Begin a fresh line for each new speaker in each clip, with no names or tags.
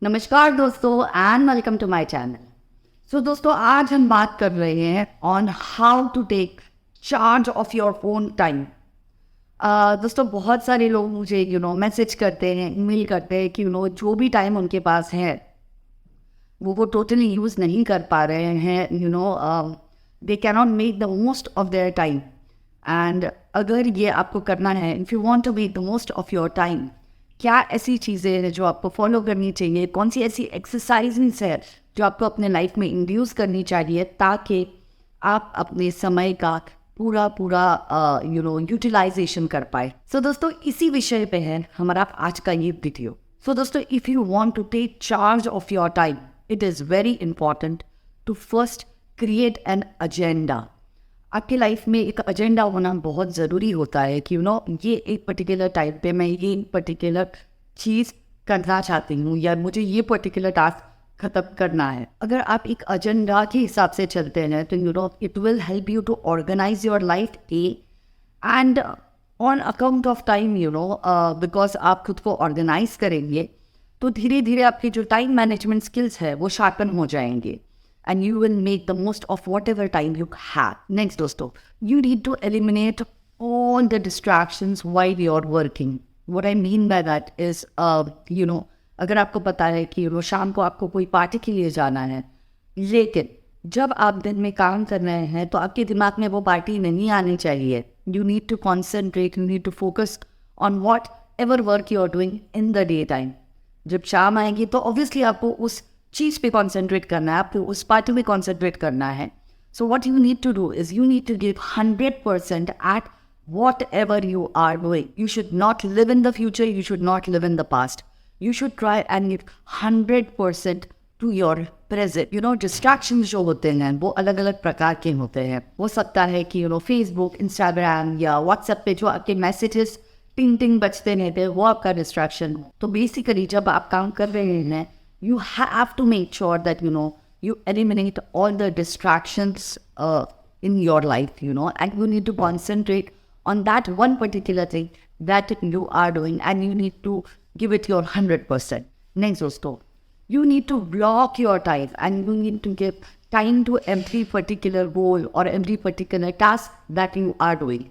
नमस्कार दोस्तों and welcome to my channel. So दोस्तों, आज हम बात कर रहे हैं on how to take charge of your own time. दोस्तों, बहुत सारे लोग मुझे मैसेज करते हैं, ईमेल करते हैं कि जो भी टाइम उनके पास है वो टोटली यूज़ नहीं कर पा रहे हैं। They cannot make the most of their time. And अगर ये आपको करना है, if you want to make the most of your time, क्या ऐसी चीज़ें हैं जो आपको फॉलो करनी चाहिए, कौन सी ऐसी एक्सरसाइजेस है जो आपको अपने लाइफ में इंड्यूस करनी चाहिए ताकि आप अपने समय का पूरा यूटिलाइजेशन कर पाए। सो दोस्तों, इसी विषय पे है हमारा आज का ये वीडियो। सो दोस्तों, if you want to take charge of your time, it is very important to first create an agenda. आपकी लाइफ में एक एजेंडा होना बहुत ज़रूरी होता है कि ये एक पर्टिकुलर टाइम पे मैं ये पर्टिकुलर चीज़ करना चाहती हूँ या मुझे ये पर्टिकुलर टास्क ख़त्म करना है। अगर आप एक एजेंडा के हिसाब से चलते हैं तो it will help you to organise your life and on account of time because आप खुद को ऑर्गेनाइज करेंगे तो धीरे धीरे आपकी जो टाइम मैनेजमेंट स्किल्स है वो शार्पन हो जाएंगे and you will make the most of whatever time you have. Next दोस्तों, you need to eliminate all the distractions while you're working. What I mean by that is, अगर आपको पता है कि शाम को आपको कोई पार्टी के लिए जाना है, लेकिन जब आप दिन में काम कर रहे हैं तो आपके दिमाग में वो पार्टी नहीं आनी चाहिए। You need to concentrate, you need to focus on whatever work you are doing in the daytime. जब शाम आएगी तो ऑब्वियसली आपको उस चीज़ पे कॉन्सेंट्रेट करना है, आपको उस पार्टी में कॉन्सेंट्रेट करना है। So what you need to do is you need to give 100% at whatever you are doing. You should not live in the future, you should not live in the past. You should try and give 100% to your present. Distractions जो होते हैं वो अलग अलग प्रकार के होते हैं। हो सकता है कि फेसबुक, इंस्टाग्राम या व्हाट्सएप पे जो आपके मैसेजेस टिंग टिंग बजते रहते हैं वो आपका डिस्ट्रैक्शन हो। तो बेसिकली जब आप काम कर रहे हैं, you have to make sure that you eliminate all the distractions in your life, and you need to concentrate on that one particular thing that you are doing, and you need to give it your 100%. Next dosto, you need to block your time and you need to give time to every particular goal or every particular task that you are doing.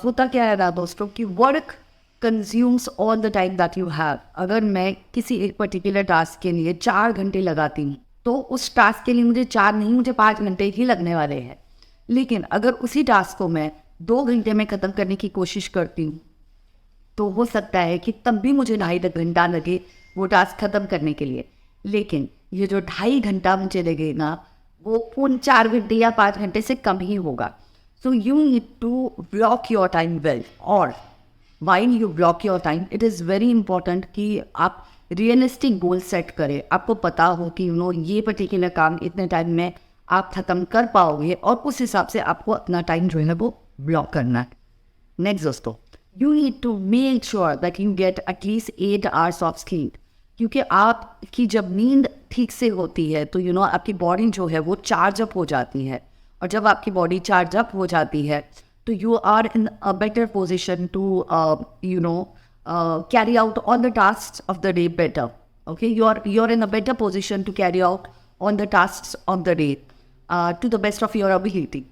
होता क्या है ना दोस्तों कि work consumes all the time that you have. अगर मैं किसी एक पर्टिकुलर टास्क के लिए 4 घंटे लगाती हूँ तो उस टास्क के लिए मुझे 4 नहीं, मुझे 5 घंटे ही लगने वाले हैं। लेकिन अगर उसी टास्क को मैं 2 घंटे में ख़त्म करने की कोशिश करती हूँ तो हो सकता है कि तब भी मुझे 2.5 घंटा लगे वो टास्क ख़त्म करने के लिए। लेकिन ये जो 2.5 घंटा मुझे लगेगा वो उन 4 घंटे या 5 घंटे से कम ही होगा। So you need to block your time well. और while you block your time, it is very important कि आप रियलिस्टिक गोल सेट करें। आपको पता हो कि ये पर्टिकुलर काम इतने टाइम में आप ख़त्म कर पाओगे और उस हिसाब से आपको अपना टाइम जो है वो ब्लॉक करना है। नेक्स्ट दोस्तों, you need to make sure that you get at least 8 hours of sleep. क्योंकि आपकी जब नींद ठीक से होती है तो आपकी बॉडी जो है वो चार्ज अप हो जाती है, और जब आपकी बॉडी चार्ज अप हो जाती है तो you are in a better position to carry out all the tasks of the day better. Okay, you're in a better position to carry out all the tasks of the day to the best of your ability.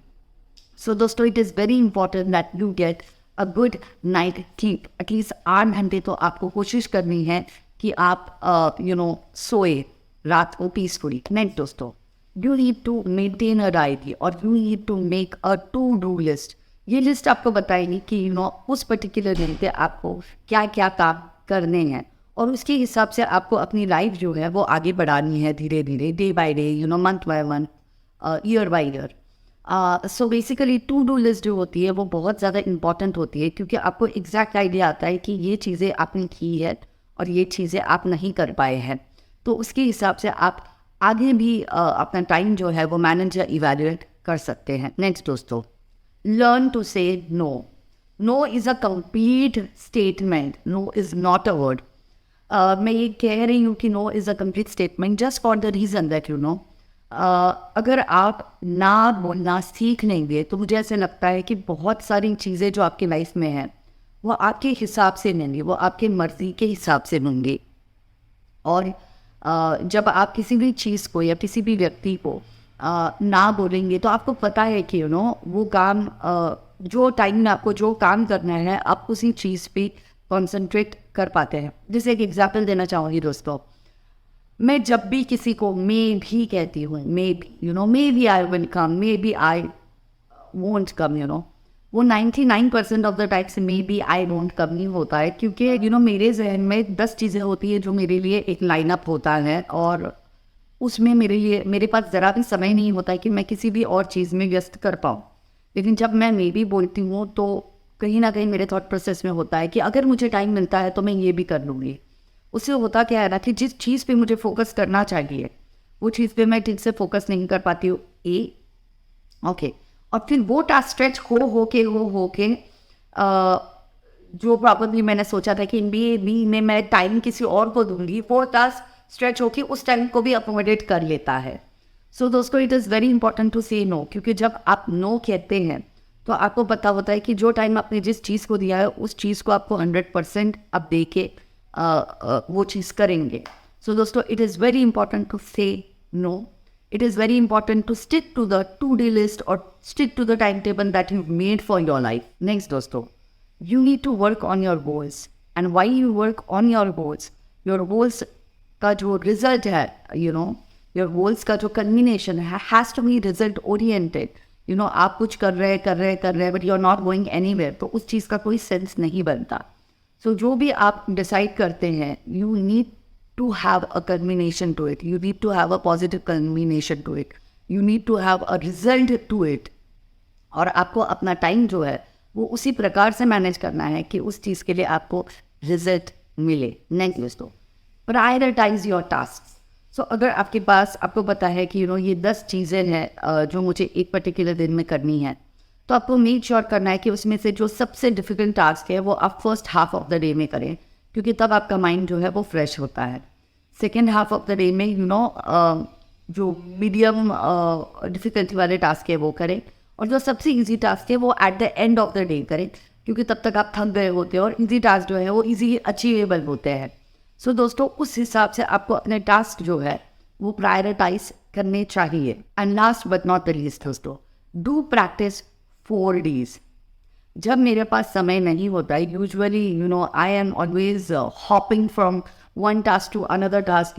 So दोस्तों, it is very important that you get a good night sleep. At least 8 घंटे तो आपको कोशिश करनी है कि आप सोए रात को पीसफुली। नेक्स्ट दोस्तों, you need to maintain a diary or you need to make a to-do list. ये लिस्ट आपको बताएगी कि उस पर्टिकुलर दिन पे आपको क्या क्या काम करने हैं और उसके हिसाब से आपको अपनी लाइफ जो है वो आगे बढ़ानी है धीरे धीरे, day by day, month by month, year by year. So basically to do list जो होती है वो बहुत ज़्यादा इंपॉर्टेंट होती है क्योंकि आपको एग्जैक्ट आइडिया आता है कि ये चीज़ें आपने की है और ये चीज़ें आप नहीं कर पाए हैं। तो उसके हिसाब से आप आगे भी अपना टाइम जो है वो मैनेज या इवैल्यूएट कर सकते हैं। नेक्स्ट दोस्तों, learn to say no. No is a complete statement. No is not a word. मैं ये कह रही हूँ कि no is a complete statement just for the reason that अगर आप ना बोलना सीख लेंगे तो मुझे ऐसे लगता है कि बहुत सारी चीज़ें जो आपकी लाइफ में हैं वो आपके हिसाब से नहीं, वो आपके मर्ज़ी के हिसाब से होंगी। और जब आप किसी भी चीज़ को या किसी भी व्यक्ति को ना बोलेंगे तो आपको पता है कि वो काम जो टाइम में आपको जो काम करना है आप उसी चीज़ पे कंसंट्रेट कर पाते हैं। जैसे एक एग्जांपल देना चाहूँगी दोस्तों, मैं जब भी किसी को मे भी कहती हूँ, maybe I will come, maybe I won't come, वो 99% ऑफ द टाइम से मे बी आई वोंट कम नहीं होता है, क्योंकि मेरे जहन में 10 चीज़ें होती है जो मेरे लिए एक लाइनअप होता है और उसमें मेरे पास ज़रा भी समय नहीं होता है कि मैं किसी भी और चीज़ में व्यस्त कर पाऊँ। लेकिन जब मैं मे बी बोलती हूँ तो कहीं ना कहीं मेरे थॉट प्रोसेस में होता है कि अगर मुझे टाइम मिलता है तो मैं ये भी कर लूँगी। उससे होता क्या है ना कि जिस चीज़ पे मुझे फोकस करना चाहिए वो चीज़ पे मैं ठीक से फोकस नहीं कर पाती हूँ। ओके, और फिर वो टास्क स्ट्रेच हो के जो प्रॉब्लली मैंने सोचा था कि बी में मैं टाइम किसी और को दूंगी, वो टास्क स्ट्रेच होके उस टाइम को भी अकोमोडेट कर लेता है। सो दोस्तों, it is very important to say no, क्योंकि जब आप नो कहते हैं तो आपको पता होता है कि जो टाइम आपने जिस चीज़ को दिया है उस चीज़ को आपको 100% आप दे के वो चीज़ करेंगे। सो दोस्तों, it is very important to say no. It is very important to stick to the to-do list or stick to the timetable that you've made for your life. Next दोस्तों, you need to work on your goals. And why you work on your goals का जो result है, your goals का जो culmination है has to be result oriented. आप कुछ कर रहे हैं but you're not going anywhere, तो उस चीज़ का कोई sense नहीं बनता. So जो भी आप decide करते हैं, you need to have a culmination to it. You need to have a positive culmination to it. You need to have a result to it. और आपको अपना टाइम जो है वो उसी प्रकार से मैनेज करना है कि उस चीज़ के लिए आपको रिजल्ट मिले। नेक्स्ट दोस्तों, प्रायोरिटाइज योर टास्क। सो अगर आपके पास आपको पता है कि ये 10 चीज़ें हैं जो मुझे एक पर्टिकुलर दिन में करनी है, तो आपको मेक श्योर करना है कि उसमें से जो सबसे डिफिकल्ट टास्क है वो आप first half of the day में करें, क्योंकि तब आपका माइंड जो है वो फ्रेश होता है। Second half of the day में जो मीडियम डिफ़िकल्टी वाले टास्क है वो करें, और जो सबसे इजी टास्क है वो at the end of the day करें, क्योंकि तब तक आप थक गए होते हैं और इजी टास्क जो है वो इजी अचीवेबल होते हैं। सो दोस्तों, उस हिसाब से आपको अपने टास्क जो है वो प्रायोरिटाइज करने चाहिए। And last but not the least दोस्तों, डू प्रैक्टिस 4 Ds। जब मेरे पास समय नहीं होता है, usually I am always hopping from one task to another task,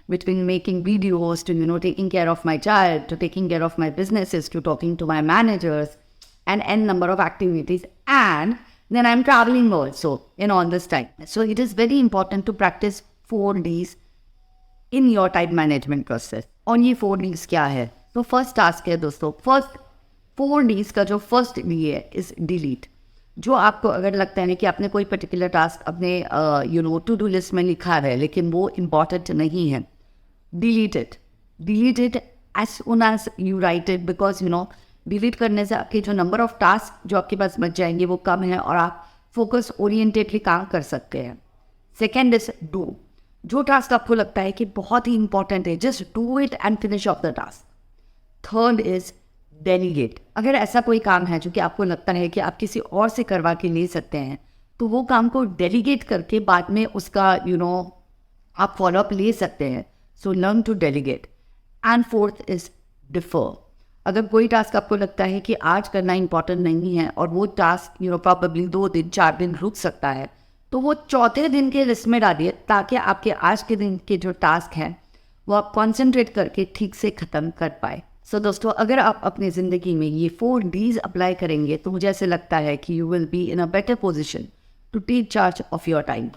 between making videos to, taking care of my child, to taking care of my businesses, to talking to my managers, and n number of activities. And then I'm traveling also in all this time. So it is very important to practice 4 Ds in your time management process. और ये 4 Ds क्या है? तो first task है दोस्तों, first 4 Ds का जो first D है इज डिलीट। जो आपको अगर लगता है कि आपने कोई पर्टिकुलर टास्क अपने टू डू लिस्ट में लिखा है लेकिन वो इम्पॉर्टेंट नहीं है, delete it as soon as you write it, because delete करने से आपके जो नंबर ऑफ टास्क जो आपके पास बच जाएंगे वो कम है और आप फोकस ओरिएंटेडली काम कर सकते हैं। Second is do. जो टास्क आपको लगता है कि बहुत ही इंपॉर्टेंट है, just do it and finish off the task. Third is delegate. अगर ऐसा कोई काम है जो कि आपको लगता है कि आप किसी और से करवा के ले सकते हैं, तो वो काम को डेलीगेट करके बाद में उसका आप फॉलोअप ले सकते हैं। So learn to delegate. And fourth is defer. अगर कोई टास्क आपको लगता है कि आज करना इंपॉर्टेंट नहीं है और वो टास्क प्रॉबेबली 2 दिन 4 दिन रुक सकता है, तो वो चौथे दिन के लिस्ट में डालिए, ताकि आपके आज के दिन के जो टास्क हैं वो आप कॉन्सेंट्रेट करके ठीक से ख़त्म कर पाए। सो दोस्तों, अगर आप अपनी ज़िंदगी में ये 4 Ds अप्लाई करेंगे तो मुझे ऐसे लगता है कि you will be in a better position to take charge of your time.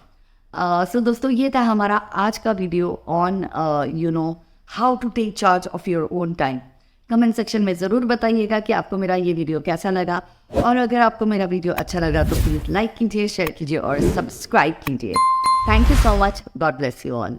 So दोस्तों, ये था हमारा आज का video on how to take charge of your own time. Comment section में ज़रूर बताइएगा कि आपको मेरा ये वीडियो कैसा लगा, और अगर आपको मेरा वीडियो अच्छा लगा तो प्लीज़ लाइक कीजिए, शेयर कीजिए और सब्सक्राइब कीजिए। Thank you so much. God bless you all.